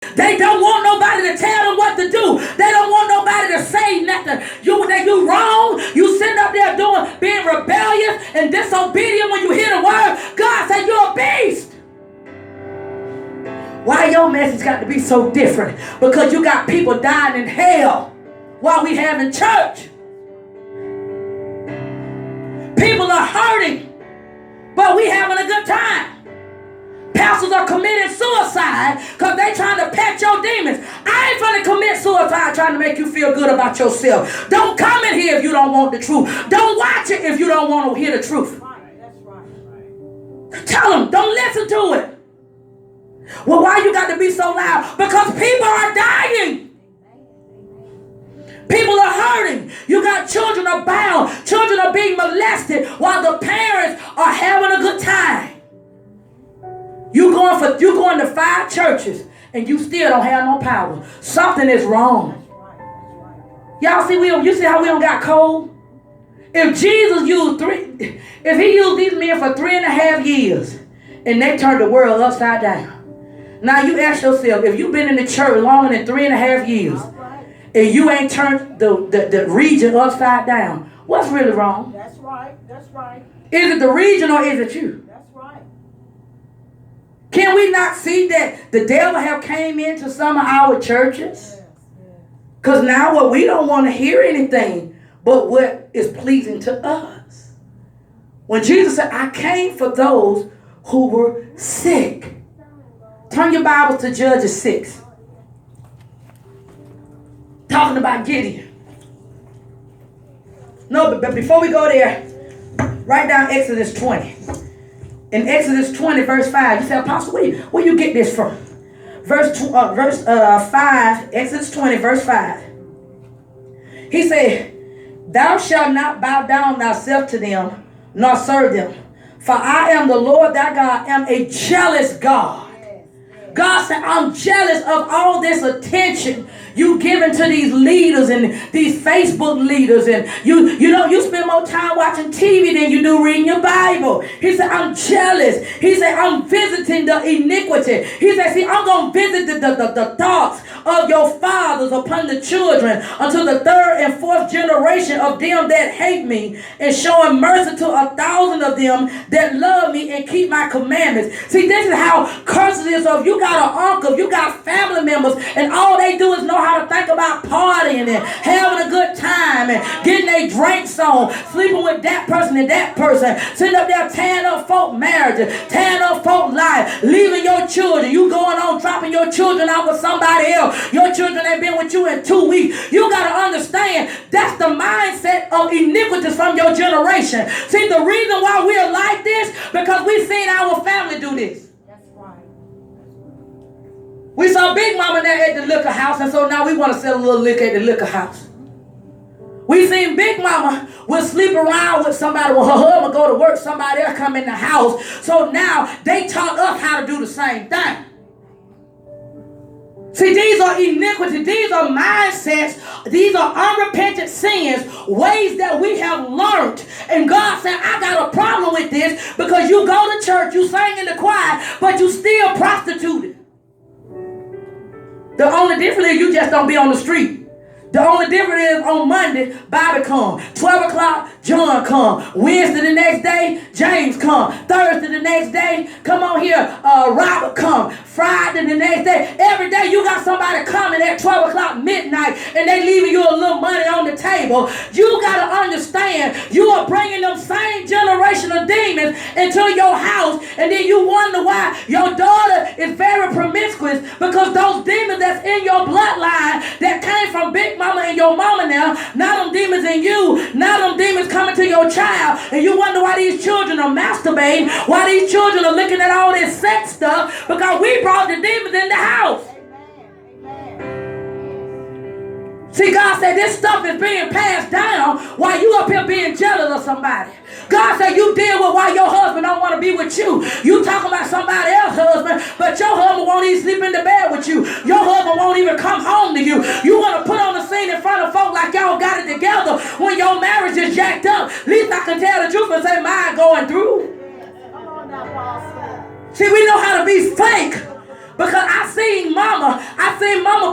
They don't want nobody to tell them what to do. They don't want nobody to say nothing. You wrong. You sitting up there being rebellious and disobedient when you hear the word. God said you're a beast. Why your message got to be so different? Because you got people dying in hell while we having church. People are hurting, but we having a good time. Pastors are committing suicide because they trying to pet your demons. I ain't going to commit suicide trying to make you feel good about yourself. Don't come in here if you don't want the truth. Don't watch it if you don't want to hear the truth. That's right. Tell them, don't listen to it. Well, why you got to be so loud? Because people are dying. People are hurting. You got children are bound. Children are being molested while the parents are having a good time. You going to 5 churches and you still don't have no power. Something is wrong. Y'all see you see how we don't got cold? If Jesus if he used these men for 3.5 years and they turned the world upside down. Now you ask yourself, if you've been in the church longer than 3.5 years and you ain't turned the region upside down, what's really wrong? That's right. Is it the region or is it you? That's right. Can we not see that the devil have came into some of our churches? Because now what we don't want to hear anything but what is pleasing to us. When Jesus said, I came for those who were sick. Turn your Bibles to Judges 6. Talking about Gideon. No, but before we go there, write down Exodus 20. In Exodus 20, verse 5, you say, Apostle, where you get this from? Verse 5, Exodus 20, verse 5. He said, Thou shalt not bow down thyself to them, nor serve them. For I am the Lord thy God, am a jealous God. God said, I'm jealous of all this attention you giving to these leaders and these Facebook leaders. And you spend more time watching TV than you do reading your Bible. He said, I'm jealous. He said, I'm visiting the iniquity. He said, see, I'm going to visit the thoughts of your fathers upon the children until the 3rd and 4th generation of them that hate me, and showing mercy to 1,000 of them that love me and keep my commandments. See, this is how curses is of you got an uncle, you got family members, and all they do is know how to think about partying and having a good time and getting their drinks on, sleeping with that person and that person, sitting up there tearing up folk marriages, tearing up folk life, leaving your children. You going on dropping your children out with somebody else. Your children ain't been with you in 2 weeks. You got to understand that's the mindset of iniquities from your generation. See, the reason why we're like this, because we've seen our family do this. We saw Big Mama there at the liquor house, and so now we want to sell a little liquor at the liquor house. We seen Big Mama will sleep around with somebody, when her husband go to work, somebody else come in the house. So now they taught us how to do the same thing. See, these are iniquities, these are mindsets, these are unrepentant sins, ways that we have learned. And God said, I got a problem with this because you go to church, you sing in the choir, but you still prostituted. The only difference is you just don't be on the street. The only difference is on Monday, Bobby come. 12 o'clock, John come. Wednesday the next day, James come. Thursday the next day, come on here, Robert come. Friday the next day. Every day you got somebody coming at 12 o'clock midnight and they leaving you a little money on the table. You got to understand you are bringing them same generation of demons into your house, and then you wonder why your daughter is very promiscuous, because those demons that's in your bloodline that came from Big Mama and your mama now them demons in you, now them demons coming to your child, and you wonder why these children are masturbating, why these children are looking at all this sex stuff, because we brought the demons in the house. See, God said this stuff is being passed down while you up here being jealous of somebody. God said you deal with why your husband don't want to be with you. You talking about somebody else's husband, but your husband won't even sleep in the bed with you. Your husband won't even come home to you. You want to put on the scene in front of folk like y'all got it together when your marriage is jacked